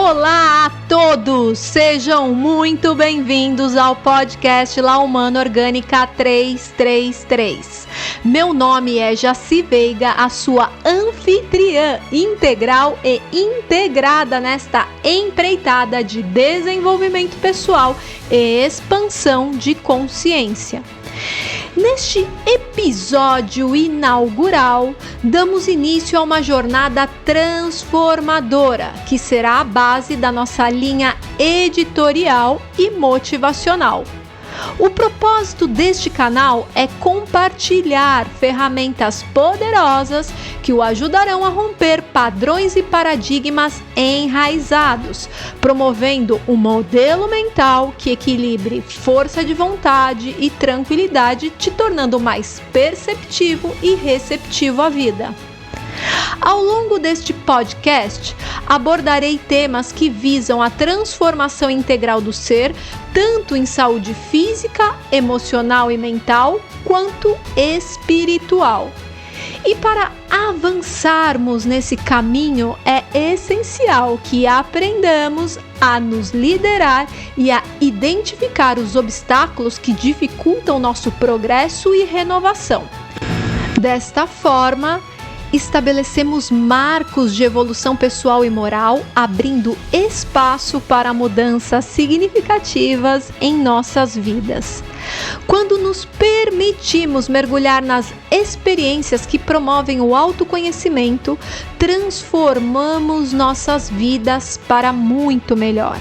Olá a todos! Sejam muito bem-vindos ao podcast La Humana Orgânica 333. Meu nome é Jaci Veiga, a sua anfitriã integral e integrada nesta empreitada de desenvolvimento pessoal e expansão de consciência. Neste episódio inaugural, damos início a uma jornada transformadora, que será a base da nossa linha editorial e motivacional. O propósito deste canal é compartilhar ferramentas poderosas que o ajudarão a romper padrões e paradigmas enraizados, promovendo um modelo mental que equilibre força de vontade e tranquilidade, te tornando mais perceptivo e receptivo à vida. Ao longo deste podcast, abordarei temas que visam a transformação integral do ser, tanto em saúde física, emocional e mental, quanto espiritual. E para avançarmos nesse caminho, é essencial que aprendamos a nos liderar e a identificar os obstáculos que dificultam nosso progresso e renovação. Desta forma, estabelecemos marcos de evolução pessoal e moral, abrindo espaço para mudanças significativas em nossas vidas. Quando nos permitimos mergulhar nas experiências que promovem o autoconhecimento, transformamos nossas vidas para muito melhor.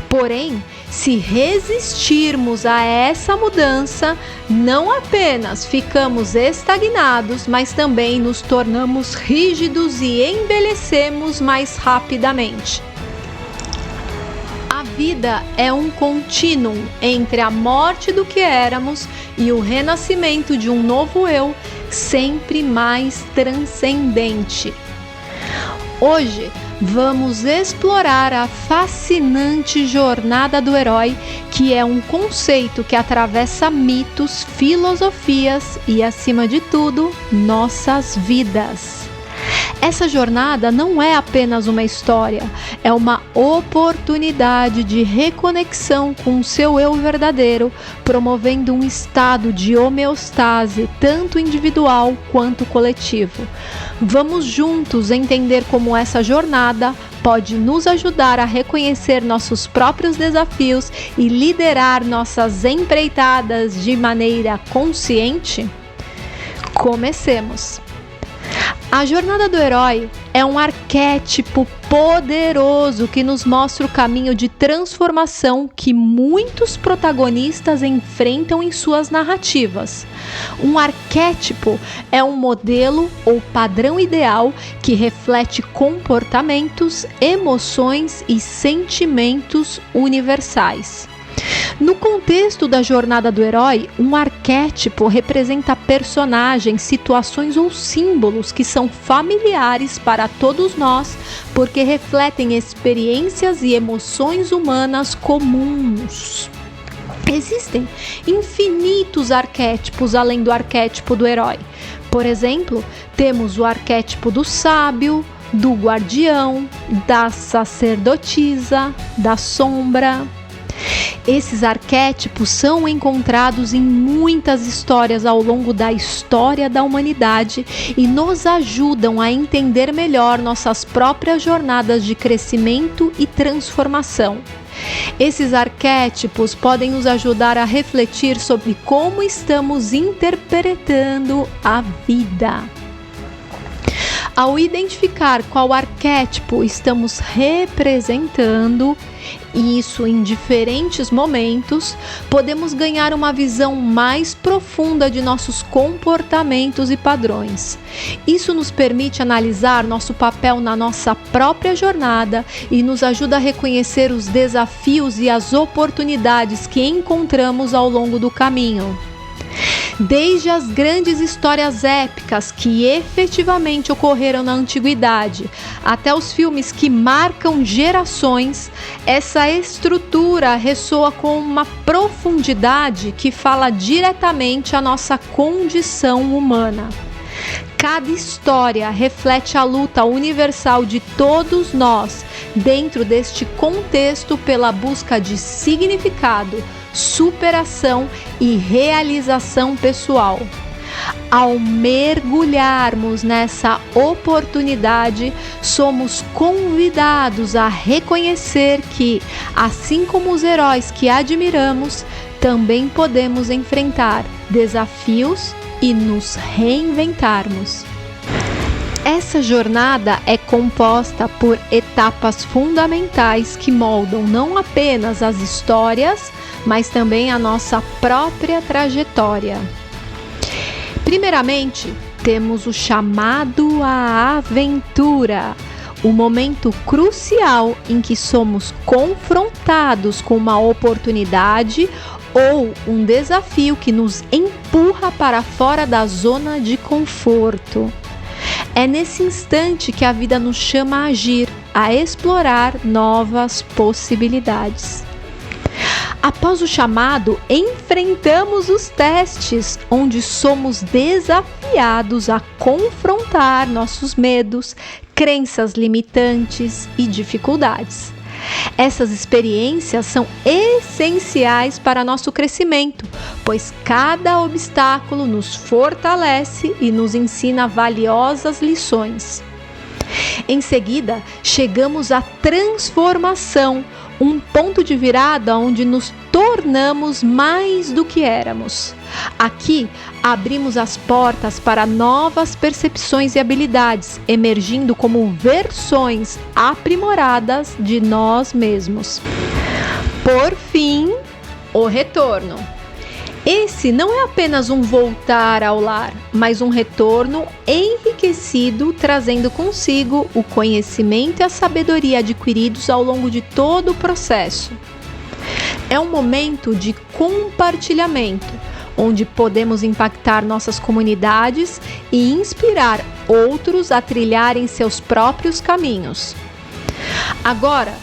Porém, se resistirmos a essa mudança, não apenas ficamos estagnados, mas também nos tornamos rígidos e envelhecemos mais rapidamente. A vida é um contínuo entre a morte do que éramos e o renascimento de um novo eu, sempre mais transcendente. Hoje, vamos explorar a fascinante jornada do herói, que é um conceito que atravessa mitos, filosofias e, acima de tudo, nossas vidas. Essa jornada não é apenas uma história, é uma oportunidade de reconexão com o seu eu verdadeiro, promovendo um estado de homeostase, tanto individual quanto coletivo. Vamos juntos entender como essa jornada pode nos ajudar a reconhecer nossos próprios desafios e liderar nossas empreitadas de maneira consciente? Comecemos! A jornada do herói é um arquétipo poderoso que nos mostra o caminho de transformação que muitos protagonistas enfrentam em suas narrativas. Um arquétipo é um modelo ou padrão ideal que reflete comportamentos, emoções e sentimentos universais. No contexto da jornada do herói, um arquétipo representa personagens, situações ou símbolos que são familiares para todos nós, porque refletem experiências e emoções humanas comuns. Existem infinitos arquétipos além do arquétipo do herói. Por exemplo, temos o arquétipo do sábio, do guardião, da sacerdotisa, da sombra. Esses arquétipos são encontrados em muitas histórias ao longo da história da humanidade e nos ajudam a entender melhor nossas próprias jornadas de crescimento e transformação. Esses arquétipos podem nos ajudar a refletir sobre como estamos interpretando a vida. Ao identificar qual arquétipo estamos representando, e isso em diferentes momentos, podemos ganhar uma visão mais profunda de nossos comportamentos e padrões. Isso nos permite analisar nosso papel na nossa própria jornada e nos ajuda a reconhecer os desafios e as oportunidades que encontramos ao longo do caminho. Desde as grandes histórias épicas que efetivamente ocorreram na antiguidade, até os filmes que marcam gerações, essa estrutura ressoa com uma profundidade que fala diretamente à nossa condição humana. Cada história reflete a luta universal de todos nós, dentro deste contexto pela busca de significado, superação e realização pessoal. Ao mergulharmos nessa oportunidade, somos convidados a reconhecer que, assim como os heróis que admiramos, também podemos enfrentar desafios e nos reinventarmos. Essa jornada é composta por etapas fundamentais que moldam não apenas as histórias, mas também a nossa própria trajetória. Primeiramente, temos o chamado à aventura, o momento crucial em que somos confrontados com uma oportunidade ou um desafio que nos empurra para fora da zona de conforto. É nesse instante que a vida nos chama a agir, a explorar novas possibilidades. Após o chamado, enfrentamos os testes, onde somos desafiados a confrontar nossos medos, crenças limitantes e dificuldades. Essas experiências são essenciais para nosso crescimento, pois cada obstáculo nos fortalece e nos ensina valiosas lições. Em seguida, chegamos à transformação, um ponto de virada onde nos tornamos mais do que éramos. Aqui, abrimos as portas para novas percepções e habilidades, emergindo como versões aprimoradas de nós mesmos. Por fim, o retorno. Esse não é apenas um voltar ao lar, mas um retorno enriquecido, trazendo consigo o conhecimento e a sabedoria adquiridos ao longo de todo o processo. É um momento de compartilhamento, onde podemos impactar nossas comunidades e inspirar outros a trilharem seus próprios caminhos. Agora,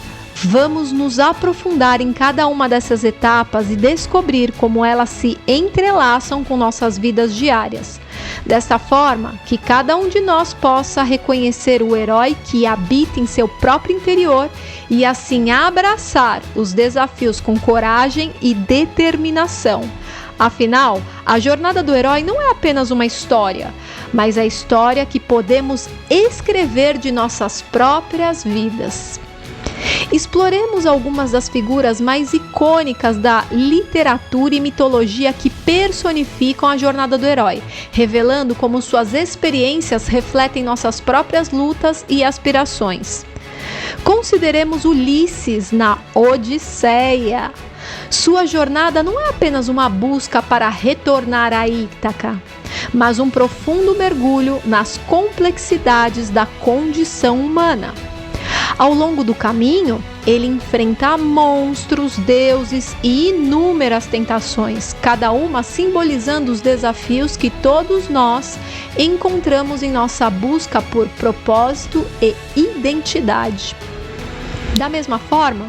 vamos nos aprofundar em cada uma dessas etapas e descobrir como elas se entrelaçam com nossas vidas diárias. Desta forma, que cada um de nós possa reconhecer o herói que habita em seu próprio interior e assim abraçar os desafios com coragem e determinação. Afinal, a jornada do herói não é apenas uma história, mas a história que podemos escrever de nossas próprias vidas. Exploremos algumas das figuras mais icônicas da literatura e mitologia que personificam a jornada do herói, revelando como suas experiências refletem nossas próprias lutas e aspirações. Consideremos Ulisses na Odisseia. Sua jornada não é apenas uma busca para retornar a Ítaca, mas um profundo mergulho nas complexidades da condição humana. Ao longo do caminho, ele enfrenta monstros, deuses e inúmeras tentações, cada uma simbolizando os desafios que todos nós encontramos em nossa busca por propósito e identidade. Da mesma forma,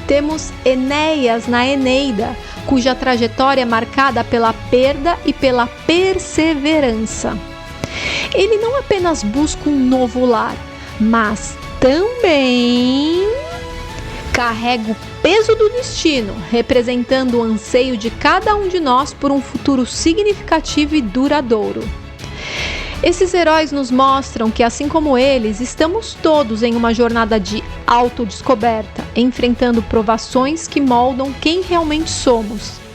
temos Enéas na Eneida, cuja trajetória é marcada pela perda e pela perseverança. Ele não apenas busca um novo lar, mas também carrega o peso do destino, representando o anseio de cada um de nós por um futuro significativo e duradouro. Esses heróis nos mostram que, assim como eles, estamos todos em uma jornada de autodescoberta, enfrentando provações que moldam quem realmente somos.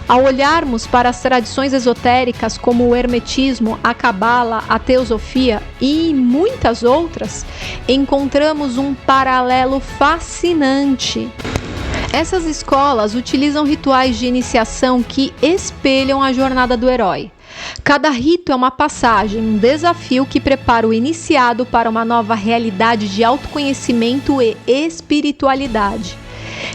Ao olharmos para as tradições esotéricas como o hermetismo, a cabala, a teosofia e muitas outras, encontramos um paralelo fascinante. Essas escolas utilizam rituais de iniciação que espelham a jornada do herói. Cada rito é uma passagem, um desafio que prepara o iniciado para uma nova realidade de autoconhecimento e espiritualidade.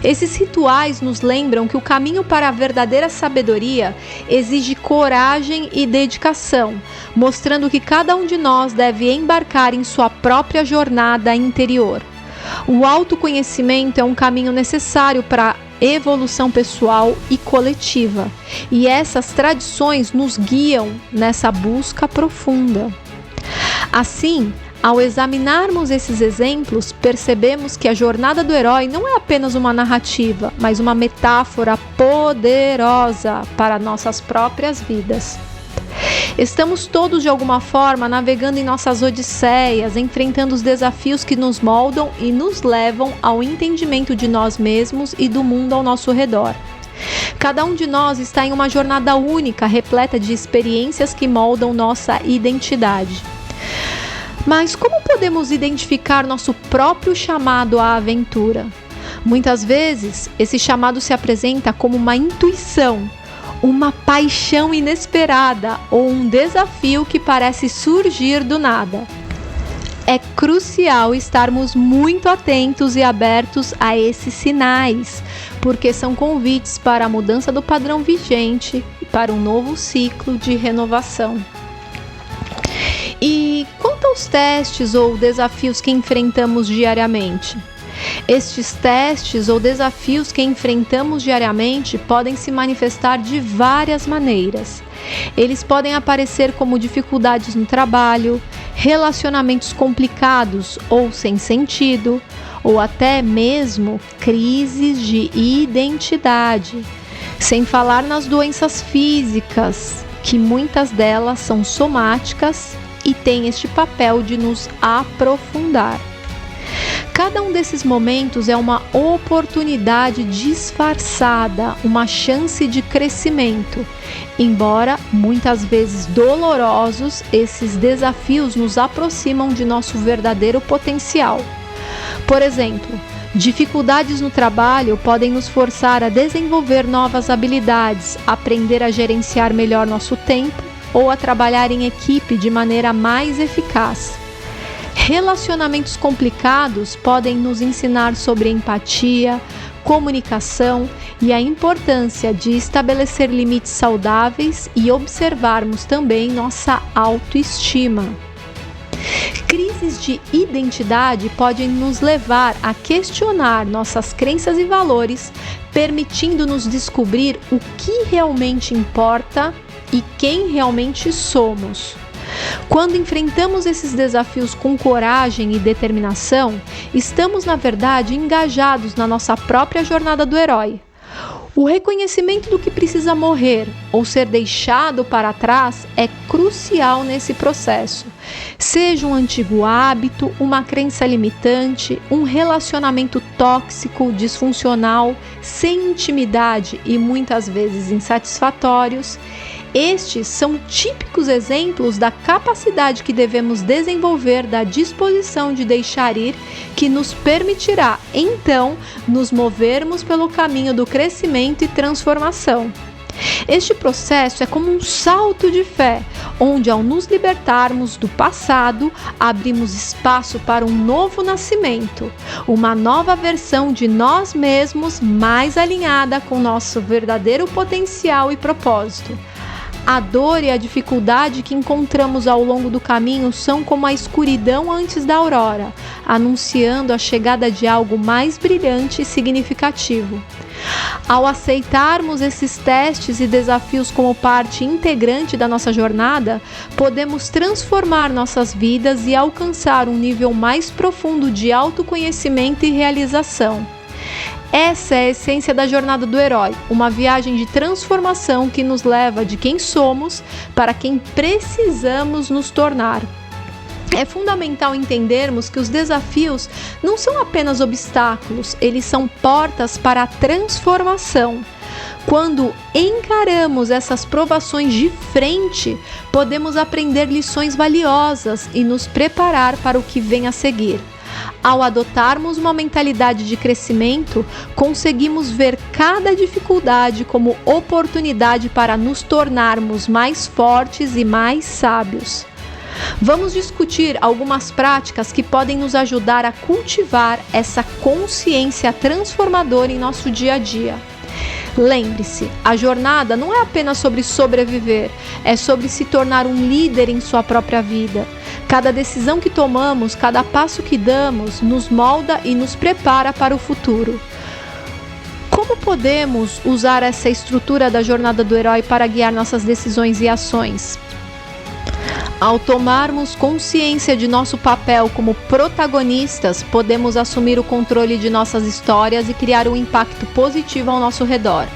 Esses rituais nos lembram que o caminho para a verdadeira sabedoria exige coragem e dedicação, mostrando que cada um de nós deve embarcar em sua própria jornada interior. O autoconhecimento é um caminho necessário para a evolução pessoal e coletiva, e essas tradições nos guiam nessa busca profunda. Assim, Ao examinarmos esses exemplos, percebemos que a jornada do herói não é apenas uma narrativa, mas uma metáfora poderosa para nossas próprias vidas. Estamos todos de alguma forma navegando em nossas odisseias, enfrentando os desafios que nos moldam e nos levam ao entendimento de nós mesmos e do mundo ao nosso redor. Cada um de nós está em uma jornada única, repleta de experiências que moldam nossa identidade. Mas como podemos identificar nosso próprio chamado à aventura? Muitas vezes, esse chamado se apresenta como uma intuição, uma paixão inesperada ou um desafio que parece surgir do nada. É crucial estarmos muito atentos e abertos a esses sinais, porque são convites para a mudança do padrão vigente e para um novo ciclo de renovação. E quanto aos testes ou desafios que enfrentamos diariamente? Estes testes ou desafios que enfrentamos diariamente podem se manifestar de várias maneiras. Eles podem aparecer como dificuldades no trabalho, relacionamentos complicados ou sem sentido, ou até mesmo crises de identidade, sem falar nas doenças físicas, que muitas delas são somáticas e têm este papel de nos aprofundar. Cada um desses momentos é uma oportunidade disfarçada, uma chance de crescimento. Embora muitas vezes dolorosos, esses desafios nos aproximam de nosso verdadeiro potencial. Por exemplo, dificuldades no trabalho podem nos forçar a desenvolver novas habilidades, aprender a gerenciar melhor nosso tempo ou a trabalhar em equipe de maneira mais eficaz. Relacionamentos complicados podem nos ensinar sobre empatia, comunicação e a importância de estabelecer limites saudáveis e observarmos também nossa autoestima. Crises de identidade podem nos levar a questionar nossas crenças e valores, permitindo-nos descobrir o que realmente importa e quem realmente somos. Quando enfrentamos esses desafios com coragem e determinação, estamos, na verdade, engajados na nossa própria jornada do herói. O reconhecimento do que precisa morrer ou ser deixado para trás é crucial nesse processo. Seja um antigo hábito, uma crença limitante, um relacionamento tóxico, disfuncional, sem intimidade e muitas vezes insatisfatórios. Estes são típicos exemplos da capacidade que devemos desenvolver da disposição de deixar ir, que nos permitirá, então, nos movermos pelo caminho do crescimento e transformação. Este processo é como um salto de fé, onde ao nos libertarmos do passado, abrimos espaço para um novo nascimento, uma nova versão de nós mesmos mais alinhada com nosso verdadeiro potencial e propósito. A dor e a dificuldade que encontramos ao longo do caminho são como a escuridão antes da aurora, anunciando a chegada de algo mais brilhante e significativo. Ao aceitarmos esses testes e desafios como parte integrante da nossa jornada, podemos transformar nossas vidas e alcançar um nível mais profundo de autoconhecimento e realização. Essa é a essência da jornada do herói, uma viagem de transformação que nos leva de quem somos para quem precisamos nos tornar. É fundamental entendermos que os desafios não são apenas obstáculos, eles são portas para a transformação. Quando encaramos essas provações de frente, podemos aprender lições valiosas e nos preparar para o que vem a seguir. Ao adotarmos uma mentalidade de crescimento, conseguimos ver cada dificuldade como oportunidade para nos tornarmos mais fortes e mais sábios. Vamos discutir algumas práticas que podem nos ajudar a cultivar essa consciência transformadora em nosso dia a dia. Lembre-se, a jornada não é apenas sobre sobreviver, é sobre se tornar um líder em sua própria vida. Cada decisão que tomamos, cada passo que damos, nos molda e nos prepara para o futuro. Como podemos usar essa estrutura da jornada do herói para guiar nossas decisões e ações? Ao tomarmos consciência de nosso papel como protagonistas, podemos assumir o controle de nossas histórias e criar um impacto positivo ao nosso redor.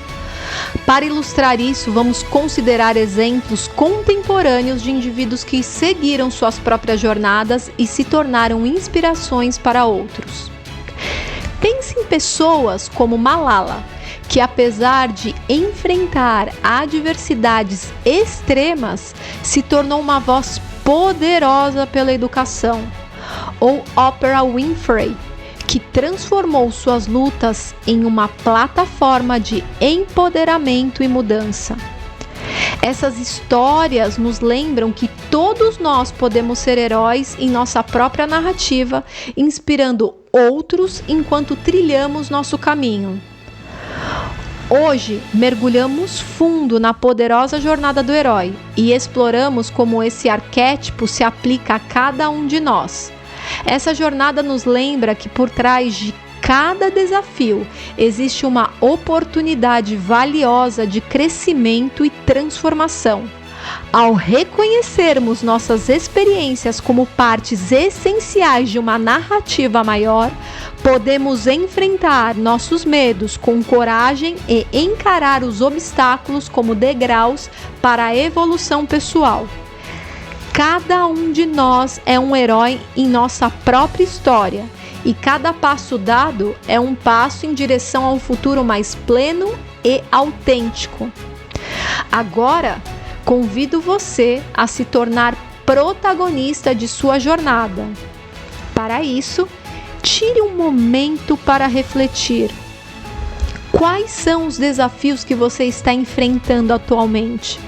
Para ilustrar isso, vamos considerar exemplos contemporâneos de indivíduos que seguiram suas próprias jornadas e se tornaram inspirações para outros. Pense em pessoas como Malala, que apesar de enfrentar adversidades extremas, se tornou uma voz poderosa pela educação. Ou Oprah Winfrey, que transformou suas lutas em uma plataforma de empoderamento e mudança. Essas histórias nos lembram que todos nós podemos ser heróis em nossa própria narrativa, inspirando outros enquanto trilhamos nosso caminho. Hoje, mergulhamos fundo na poderosa jornada do herói e exploramos como esse arquétipo se aplica a cada um de nós. Essa jornada nos lembra que por trás de cada desafio existe uma oportunidade valiosa de crescimento e transformação. Ao reconhecermos nossas experiências como partes essenciais de uma narrativa maior, podemos enfrentar nossos medos com coragem e encarar os obstáculos como degraus para a evolução pessoal. Cada um de nós é um herói em nossa própria história, e cada passo dado é um passo em direção a um futuro mais pleno e autêntico. Agora, convido você a se tornar protagonista de sua jornada. Para isso, tire um momento para refletir. Quais são os desafios que você está enfrentando atualmente?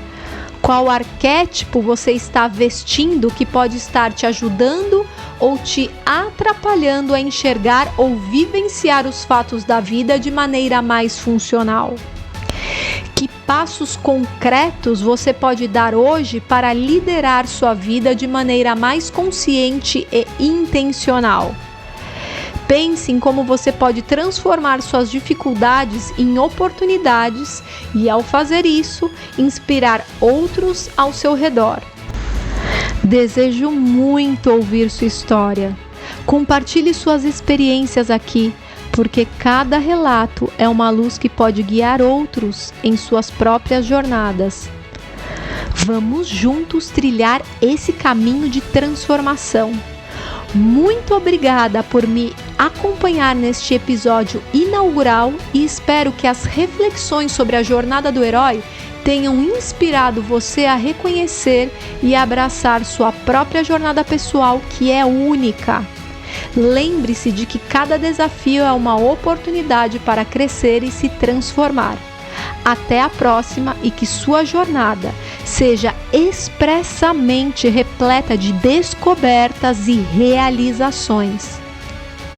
Qual arquétipo você está vestindo que pode estar te ajudando ou te atrapalhando a enxergar ou vivenciar os fatos da vida de maneira mais funcional? Que passos concretos você pode dar hoje para liderar sua vida de maneira mais consciente e intencional? Pense em como você pode transformar suas dificuldades em oportunidades e, ao fazer isso, inspirar outros ao seu redor. Desejo muito ouvir sua história. Compartilhe suas experiências aqui, porque cada relato é uma luz que pode guiar outros em suas próprias jornadas. Vamos juntos trilhar esse caminho de transformação. Muito obrigada por me acompanhar neste episódio inaugural e espero que as reflexões sobre a jornada do herói tenham inspirado você a reconhecer e abraçar sua própria jornada pessoal, que é única. Lembre-se de que cada desafio é uma oportunidade para crescer e se transformar. Até a próxima e que sua jornada seja expressamente repleta de descobertas e realizações.